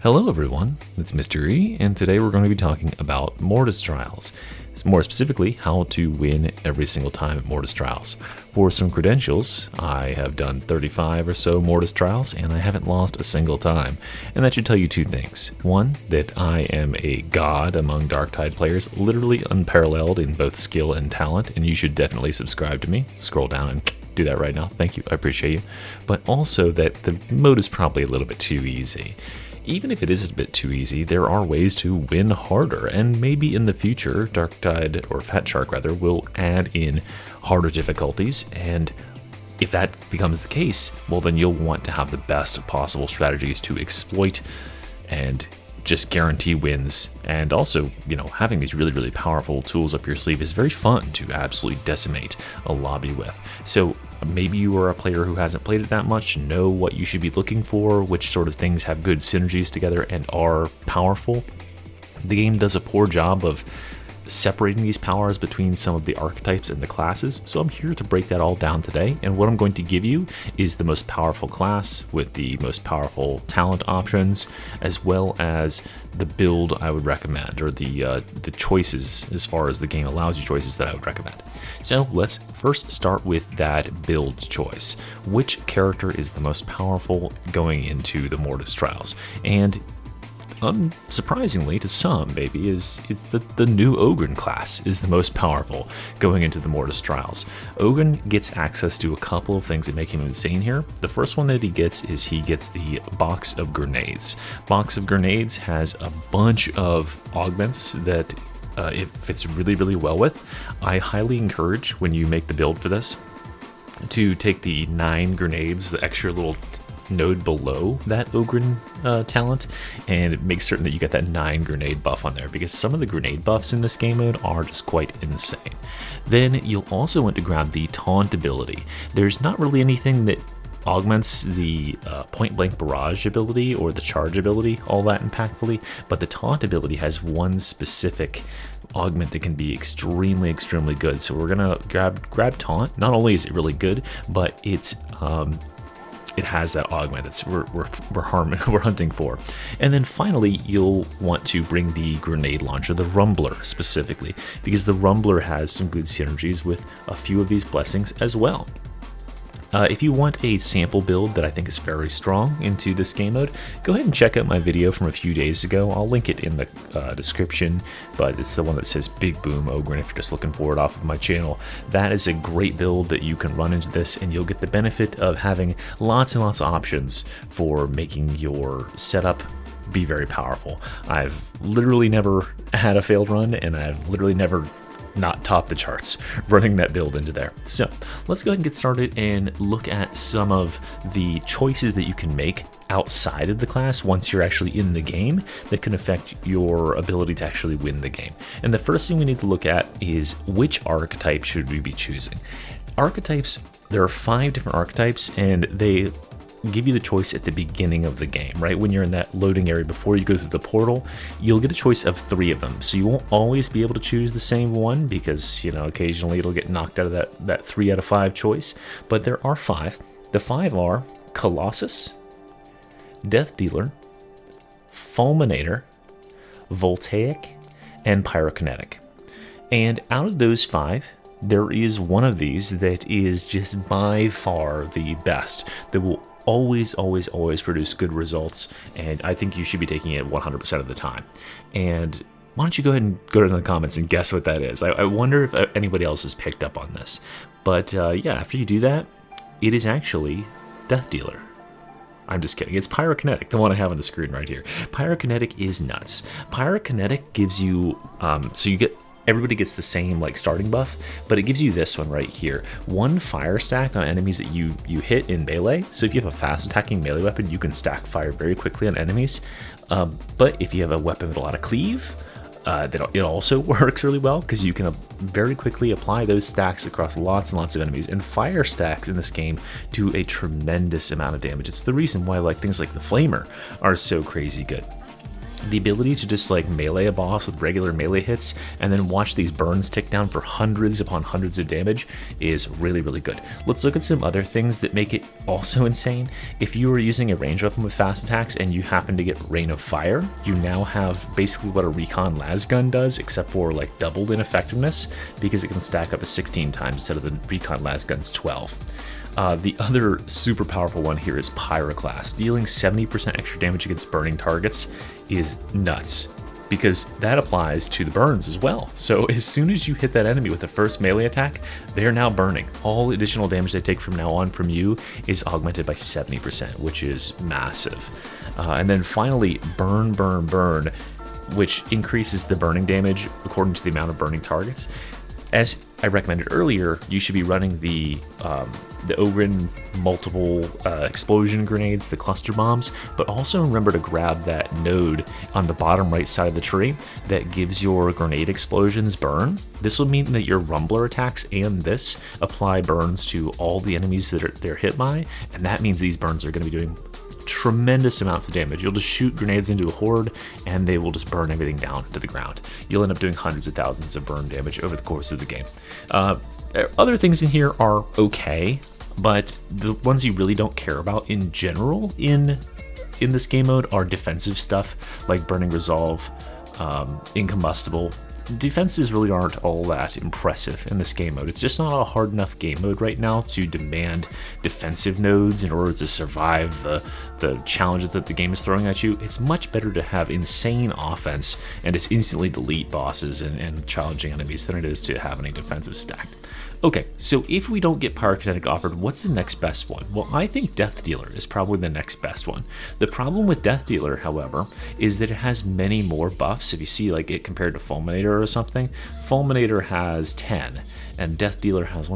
Hello everyone, it's Mr. E, and today we're going to be talking about Mortis Trials. More specifically, how to win every single time at Mortis Trials. For some credentials, I have done 35 or so Mortis Trials, and I haven't lost a single time. And that should tell you two things. One, that I am a god among Darktide players, literally unparalleled in both skill and talent, and you should definitely subscribe to me. Scroll down and do that right now. Thank you, I appreciate you. But also that the mode is probably a little bit too easy. Even if it is a bit too easy, there are ways to win harder, and maybe in the future, Darktide, or Fat Shark rather, will add in harder difficulties, and if that becomes the case, well then you'll want to have the best possible strategies to exploit and just guarantee wins. And also, having these really powerful tools up your sleeve is very fun to absolutely decimate a lobby with. So maybe you are a player who hasn't played it that much, know what you should be looking for, which sort of things have good synergies together and are powerful. The game does a poor job of separating these powers between some of the archetypes and the classes, so I'm here to break that all down today, and what I'm going to give you is the most powerful class with the most powerful talent options, as well as the build I would recommend, or the choices as far as the game allows you choices that I would recommend. So let's first start with that build choice. Which character is the most powerful going into the Mortis Trials? And unsurprisingly to some, maybe, is the new Ogren class is the most powerful going into the Mortis Trials. Ogren gets access to a couple of things that make him insane here. The first one that he gets is he gets the Box of Grenades. Box of Grenades has a bunch of augments that it fits really well with. I highly encourage, when you make the build for this, to take the 9 grenades, the extra little node below that Ogren talent, and make certain that you get that 9 grenade buff on there, because some of the grenade buffs in this game mode are just quite insane. Then you'll also want to grab the taunt ability. There's not really anything that augments the point blank barrage ability or the charge ability all that impactfully, but the taunt ability has one specific augment that can be extremely good. So we're gonna grab taunt. Not only is it really good, but it has that augment that's we're hunting for. And then finally, you'll want to bring the grenade launcher, the Rumbler specifically, because the Rumbler has some good synergies with a few of these blessings as well. If you want a sample build that I think is very strong into this game mode, go ahead and check out my video from a few days ago. I'll link it in the description, but it's the one that says Big Boom Ogren if you're just looking for it off of my channel. That is a great build that you can run into this, and you'll get the benefit of having lots and lots of options for making your setup be very powerful. I've literally never had a failed run, and I've literally never not top the charts running that build into there. So let's go ahead and get started and look at some of the choices that you can make outside of the class once you're actually in the game that can affect your ability to actually win the game. And the first thing we need to look at is which archetype should we be choosing. Archetypes, there are 5 different archetypes, and they give you the choice at the beginning of the game, right? When you're in that loading area before you go through the portal, you'll get a choice of 3 of them. So you won't always be able to choose the same one, because occasionally it'll get knocked out of that 3 out of 5 choice. But there are 5. The 5 are Colossus, deathdealer, Fulminator, Voltaic, and Pyrokinetic. And out of those 5, there is one of these that is just by far the best, that will always produce good results, and I think you should be taking it 100% of the time. And why don't you go ahead and go to the comments and guess what that is? I wonder if anybody else has picked up on this. But yeah, after you do that, it is actually deathdealer. I'm just kidding. It's Pyrokinetic, the one I have on the screen right here. Pyrokinetic is nuts. Pyrokinetic gives you, everybody gets the same starting buff, but it gives you this one right here. 1 fire stack on enemies that you hit in melee. So if you have a fast attacking melee weapon, you can stack fire very quickly on enemies. But if you have a weapon with a lot of cleave, it also works really well, because you can very quickly apply those stacks across lots and lots of enemies. And fire stacks in this game do a tremendous amount of damage. It's the reason why things like the Flamer are so crazy good. The ability to just like melee a boss with regular melee hits and then watch these burns tick down for hundreds upon hundreds of damage is really, really good. Let's look at some other things that make it also insane. If you were using a ranged weapon with fast attacks and you happen to get Rain of Fire, you now have basically what a Recon Lasgun does, except for like doubled in effectiveness, because it can stack up to 16 times instead of the Recon Lasgun's 12. The other super powerful one here is Pyroclast. Dealing 70% extra damage against burning targets is nuts, because that applies to the burns as well. So as soon as you hit that enemy with the first melee attack, they're now burning. All additional damage they take from now on from you is augmented by 70%, which is massive. And then finally, Burn, which increases the burning damage according to the amount of burning targets. As I recommended earlier, you should be running the Ogren multiple explosion grenades, the cluster bombs, but also remember to grab that node on the bottom right side of the tree that gives your grenade explosions burn. This will mean that your rumbler attacks and this apply burns to all the enemies that they're hit by, and that means these burns are going to be doing tremendous amounts of damage. You'll just shoot grenades into a horde and they will just burn everything down to the ground. You'll end up doing hundreds of thousands of burn damage over the course of the game. Other things in here are okay, but the ones you really don't care about in general in this game mode are defensive stuff like Burning Resolve, Incombustible. Defenses really aren't all that impressive in this game mode. It's just not a hard enough game mode right now to demand defensive nodes in order to survive the challenges that the game is throwing at you. It's much better to have insane offense and just instantly delete bosses and challenging enemies than it is to have any defensive stacked. Okay, so if we don't get Pyrokinetic offered, what's the next best one? Well, I think Deathdealer is probably the next best one. The problem with Deathdealer, however, is that it has many more buffs. If you see like it compared to Fulminator or something, Fulminator has 10, and Deathdealer has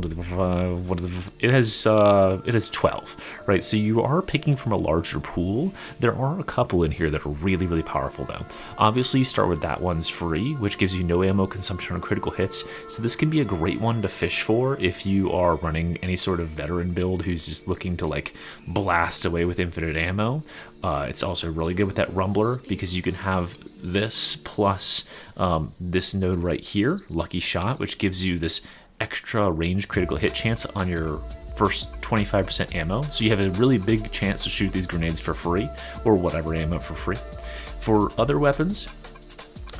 it has 12, right? So you are picking from a larger pool. There are a couple in here that are really, really powerful though. Obviously, you start with that one's free, which gives you no ammo consumption on critical hits. So this can be a great one to fish for if you are running any sort of veteran build who's just looking to like blast away with infinite ammo. It's also really good with that rumbler because you can have this plus this node right here, Lucky Shot, which gives you this extra range critical hit chance on your first 25% ammo. So you have a really big chance to shoot these grenades for free or whatever ammo for free. For other weapons,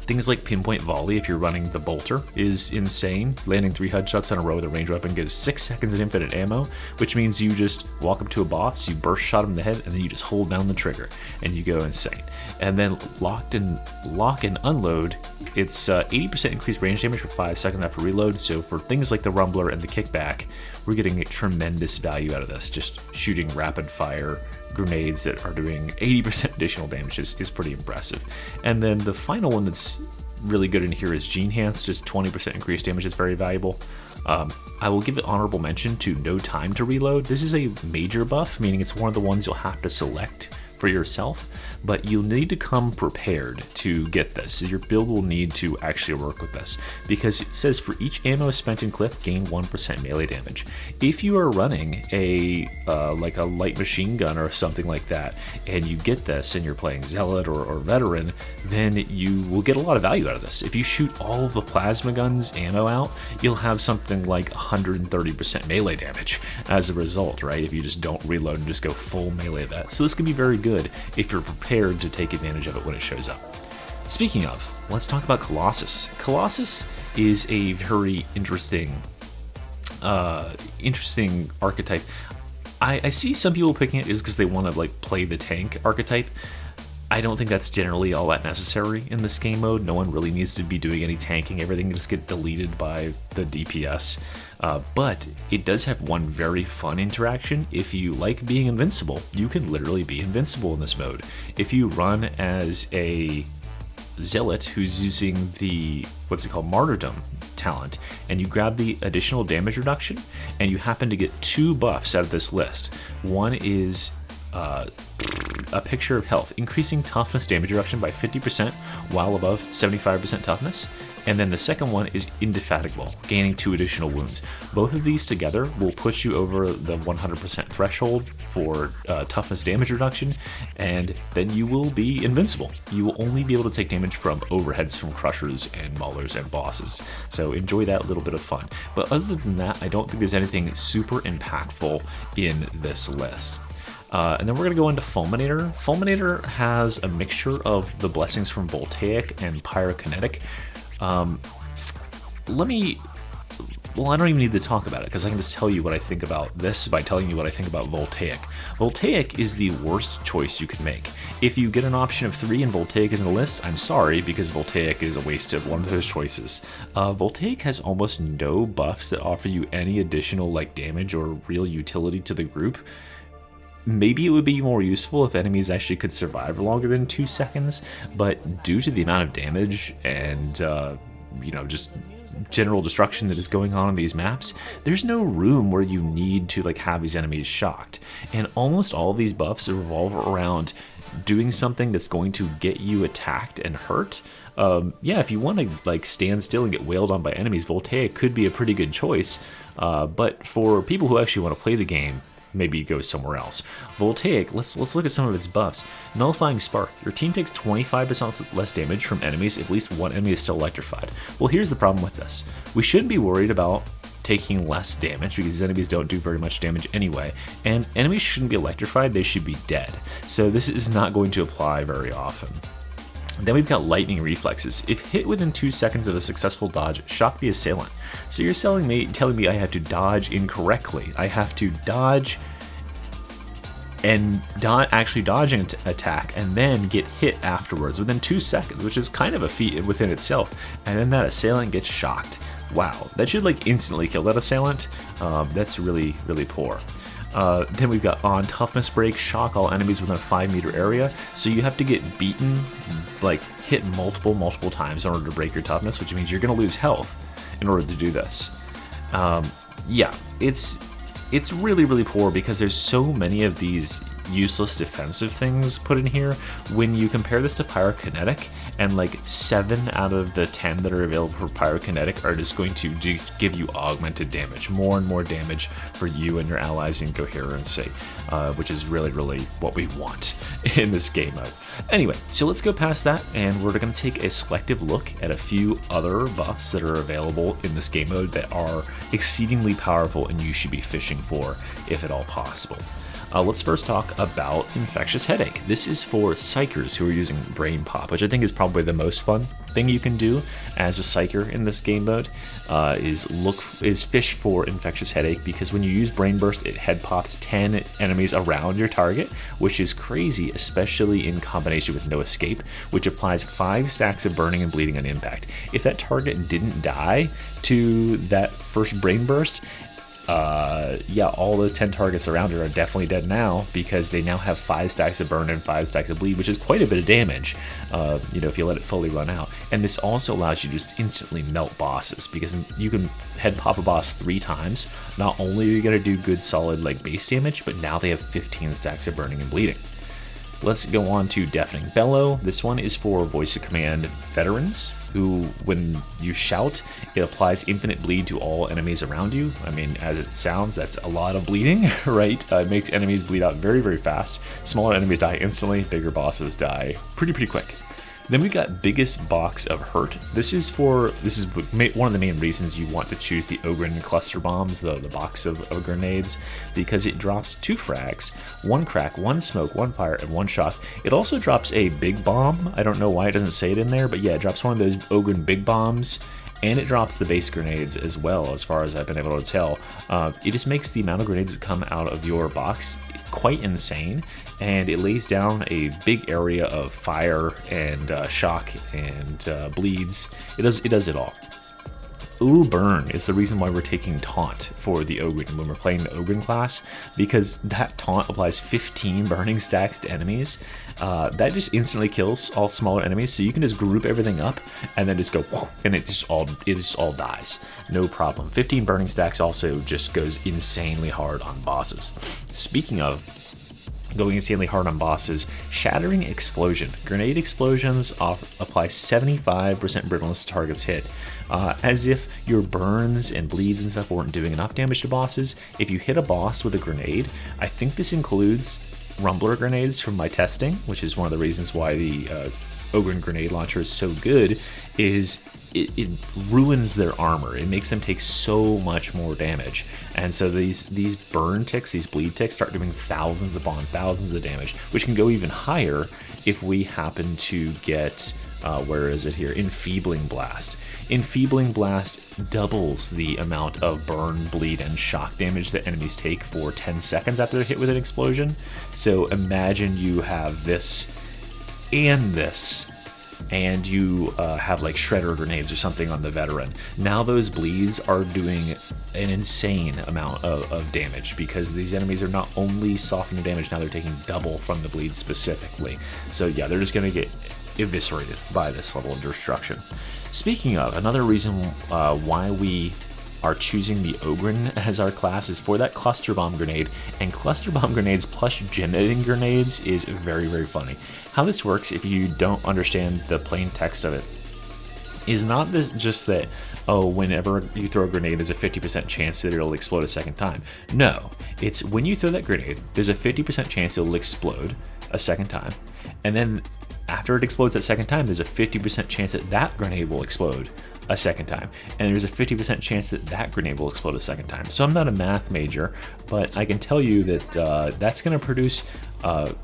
things like Pinpoint Volley, if you're running the Bolter, is insane. Landing 3 headshots in a row with a ranged weapon gives 6 seconds of infinite ammo, which means you just walk up to a boss, you burst shot him in the head, and then you just hold down the trigger, and you go insane. And then Lock and Unload, it's 80% increased range damage for 5 seconds after reload, so for things like the Rumbler and the Kickback, we're getting a tremendous value out of this. Just shooting rapid fire grenades that are doing 80% additional damage is pretty impressive. And then the final one that's really good in here is Gene Hands, just 20% increased damage is very valuable. I will give it honorable mention to No Time to Reload. This is a major buff, meaning it's one of the ones you'll have to select for yourself, but you'll need to come prepared to get this. So your build will need to actually work with this, because it says for each ammo spent in clip, gain 1% melee damage. If you are running a like a light machine gun or something like that, and you get this and you're playing Zealot or Veteran, then you will get a lot of value out of this. If you shoot all of the plasma gun's ammo out, you'll have something like 130% melee damage as a result, right? If you just don't reload and just go full melee that. So this can be very good if you're prepared to take advantage of it when it shows up. Speaking of, let's talk about Colossus. Colossus is a very interesting archetype. I see some people picking it just because they want to like play the tank archetype. I don't think that's generally all that necessary in this game mode. No one really needs to be doing any tanking. Everything can just get deleted by the DPS. But it does have one very fun interaction. If you like being invincible, you can literally be invincible in this mode. If you run as a Zealot who's using the, Martyrdom talent, and you grab the additional damage reduction, and you happen to get 2 buffs out of this list. One is a picture of health, increasing toughness damage reduction by 50% while above 75% toughness, And then the second one is Indefatigable, gaining 2 additional wounds. Both of these together will push you over the 100% threshold for toughness damage reduction, and then you will be invincible. You will only be able to take damage from overheads from crushers and maulers and bosses. So enjoy that little bit of fun. But other than that, I don't think there's anything super impactful in this list. And then we're going to go into Fulminator. Fulminator has a mixture of the blessings from Voltaic and Pyrokinetic. Well, I don't even need to talk about it, because I can just tell you what I think about this by telling you what I think about Voltaic. Voltaic is the worst choice you can make. If you get an option of 3 and Voltaic is in the list, I'm sorry, because Voltaic is a waste of one of those choices. Voltaic has almost no buffs that offer you any additional damage or real utility to the group. Maybe it would be more useful if enemies actually could survive longer than 2 seconds, but due to the amount of damage and just general destruction that is going on these maps, there's no room where you need to have these enemies shocked. And almost all of these buffs revolve around doing something that's going to get you attacked and hurt. If you want to stand still and get wailed on by enemies, Voltaic could be a pretty good choice. But for people who actually want to play the game, maybe go somewhere else. Voltaic, let's look at some of its buffs. Nullifying Spark. Your team takes 25% less damage from enemies if at least one enemy is still electrified. Well, here's the problem with this. We shouldn't be worried about taking less damage, because these enemies don't do very much damage anyway, and enemies shouldn't be electrified, they should be dead. So this is not going to apply very often. Then we've got Lightning Reflexes. If hit within 2 seconds of a successful dodge, shock the assailant. So you're telling me I have to dodge incorrectly. I have to dodge and actually dodge an attack and then get hit afterwards within 2 seconds, which is kind of a feat within itself. And then that assailant gets shocked. Wow, that should instantly kill that assailant. That's really, really poor. Then we've got on Toughness Break, shock all enemies within a 5-meter area. So you have to get beaten, hit multiple times in order to break your toughness, which means you're going to lose health in order to do this. It's really, really poor because there's so many of these useless defensive things put in here. When you compare this to Pyrokinetic, and 7 out of the 10 that are available for Pyrokinetic are just going to give you augmented damage, more and more damage for you and your allies in coherency, which is really, really what we want in this game mode. Anyway, so let's go past that, and we're going to take a selective look at a few other buffs that are available in this game mode that are exceedingly powerful and you should be fishing for if at all possible. Let's first talk about Infectious Headache. This is for psychers who are using Brain Pop, which I think is probably the most fun thing you can do as a psycher in this game mode. Is fish for Infectious Headache, because when you use Brain Burst, it head pops 10 enemies around your target, which is crazy, especially in combination with No Escape, which applies 5 stacks of burning and bleeding on impact. If that target didn't die to that first Brain Burst, all those 10 targets around it are definitely dead now, because they now have 5 stacks of burn and 5 stacks of bleed, which is quite a bit of damage, if you let it fully run out. And this also allows you to just instantly melt bosses, because you can head pop a boss 3 times. Not only are you going to do good solid base damage, but now they have 15 stacks of burning and bleeding. Let's go on to Deafening Bellow. This one is for Voice of Command veterans, who, when you shout, it applies infinite bleed to all enemies around you. I mean, as it sounds, that's a lot of bleeding, right? It makes enemies bleed out very, very fast. Smaller enemies die instantly, bigger bosses die pretty quick. Then we've got Biggest Box of Hurt. This is one of the main reasons you want to choose the Ogren Cluster Bombs, the box of grenades, because it drops 2 frags, 1 crack, 1 smoke, 1 fire, and 1 shock. It also drops a big bomb. I don't know why it doesn't say it in there, but yeah, it drops one of those Ogren big bombs, and it drops the base grenades as well, as far as I've been able to tell. It just makes the amount of grenades that come out of your box quite insane, and it lays down a big area of fire and shock and bleeds. It does it all. Ooh, Burn is the reason why we're taking Taunt for the Ogren when we're playing the Ogren class, because that Taunt applies 15 burning stacks to enemies. That just instantly kills all smaller enemies, so you can just group everything up and then just go, and it just all dies. No problem. 15 burning stacks also just goes insanely hard on bosses. Speaking of going insanely hard on bosses. Shattering Explosion. Grenade explosions apply 75% brittleness to targets hit. As if your burns and bleeds and stuff weren't doing enough damage to bosses, if you hit a boss with a grenade, I think this includes Rumbler grenades from my testing, which is one of the reasons why the Ogren grenade launcher is so good, is it ruins their armor. It makes them take so much more damage. And so these burn ticks, these bleed ticks, start doing thousands upon thousands of damage, which can go even higher if we happen to get, where is it here? Enfeebling Blast. Enfeebling Blast doubles the amount of burn, bleed, and shock damage that enemies take for 10 seconds after they're hit with an explosion. So imagine you have this and this, and you have like shredder grenades or something on the veteran. Now those bleeds are doing an insane amount of damage, because these enemies are not only softening damage, now they're taking double from the bleed specifically. So yeah, they're just gonna get eviscerated by this level of destruction. Speaking of, another reason why we are choosing the Ogren as our class is for that cluster bomb grenade, and cluster bomb grenades plus gem-eating grenades is very, very funny. How this works, if you don't understand the plain text of it, is not just that, oh, whenever you throw a grenade, there's a 50% chance that it'll explode a second time. No, it's when you throw that grenade, there's a 50% chance it'll explode a second time, and then after it explodes that second time, there's a 50% chance that that grenade will explode a second time, and there's a 50% chance that that grenade will explode a second time. So I'm not a math major, but I can tell you that that's going to produce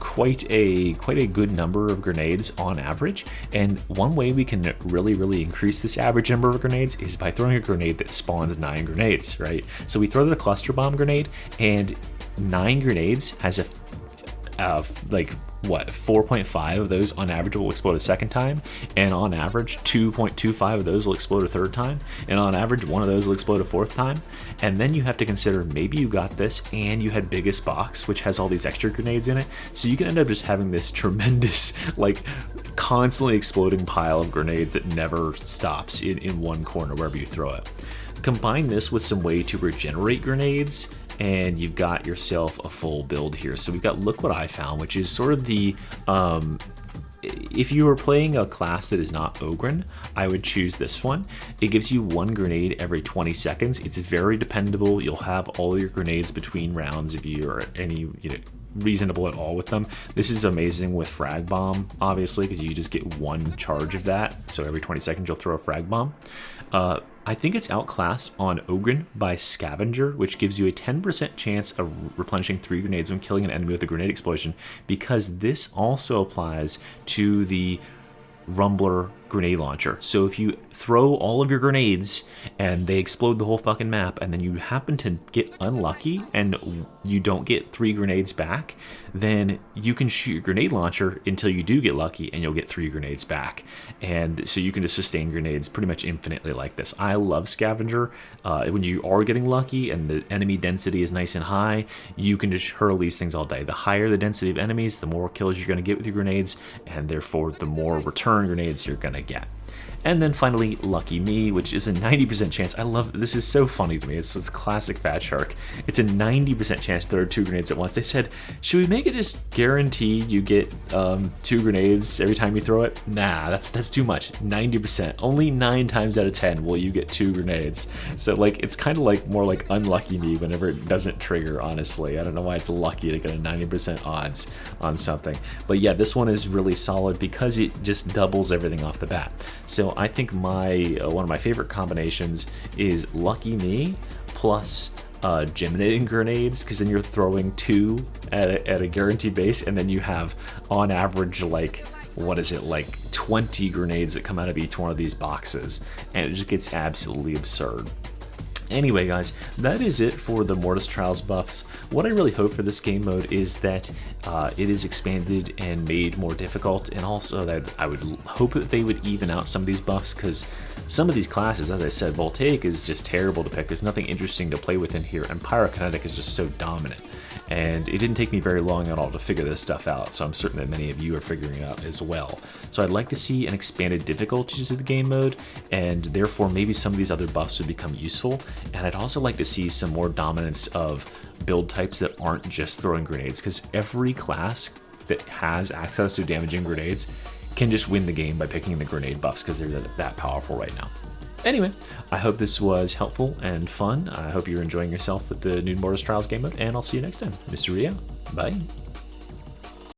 quite a good number of grenades on average. And one way we can really increase this average number of grenades is by throwing a grenade that spawns 9 grenades, right? So we throw the cluster bomb grenade, and 9 grenades has a like what, 4.5 of those on average will explode a second time, and on average 2.25 of those will explode a third time, and on average 1 of those will explode a fourth time. And then you have to consider, maybe you got this and you had biggest box, which has all these extra grenades in it, so you can end up just having this tremendous, like, constantly exploding pile of grenades that never stops in one corner wherever you throw it. Combine this with some way to regenerate grenades, and you've got yourself a full build here. So we've got Look What I Found, which is sort of the, if you were playing a class that is not Ogren, I would choose this one. It gives you 1 grenade every 20 seconds. It's very dependable. You'll have all your grenades between rounds if you are reasonable at all with them. This is amazing with Frag Bomb, obviously, because you just get 1 charge of that. So every 20 seconds you'll throw a Frag Bomb. I think it's outclassed on Ogren by Scavenger, which gives you a 10% chance of replenishing 3 grenades when killing an enemy with a grenade explosion, because this also applies to the Rumbler grenade launcher. So if you throw all of your grenades and they explode the whole fucking map, and then you happen to get unlucky and you don't get 3 grenades back, then you can shoot your grenade launcher until you do get lucky and you'll get 3 grenades back. And so you can just sustain grenades pretty much infinitely like this. I love Scavenger. When you are getting lucky and the enemy density is nice and high, you can just hurl these things all day. The higher the density of enemies, the more kills you're going to get with your grenades, and therefore the more return grenades you're going to get. And then finally, Lucky Me, which is a 90% chance. I love, this is so funny to me. It's classic Fat Shark. It's a 90% chance to throw 2 grenades at once. They said, should we make it just guaranteed you get 2 grenades every time you throw it? Nah, that's too much. 90%. Only 9 times out of 10 will you get 2 grenades. So like, it's kind of like more like Unlucky Me whenever it doesn't trigger, honestly. I don't know why it's lucky to get a 90% odds on something. But yeah, this one is really solid because it just doubles everything off the bat. So I think one of my favorite combinations is Lucky Me plus Geminating grenades, because then you're throwing 2 at a guaranteed base, and then you have on average like, what is it, like 20 grenades that come out of each one of these boxes, and it just gets absolutely absurd. Anyway guys, that is it for the Mortis Trials buffs. What I really hope for this game mode is that it is expanded and made more difficult, and also that I would hope that they would even out some of these buffs, because some of these classes, as I said, Voltaic is just terrible to pick. There's nothing interesting to play with in here, and Pyrokinetic is just so dominant. And it didn't take me very long at all to figure this stuff out, so I'm certain that many of you are figuring it out as well. So I'd like to see an expanded difficulty to the game mode, and therefore maybe some of these other buffs would become useful. And I'd also like to see some more dominance of build types that aren't just throwing grenades, because every class that has access to damaging grenades can just win the game by picking the grenade buffs because they're that powerful right now. Anyway, I hope this was helpful and fun. I hope you're enjoying yourself with the new Mortis Trials game mode, and I'll see you next time. Mr. Ria, bye.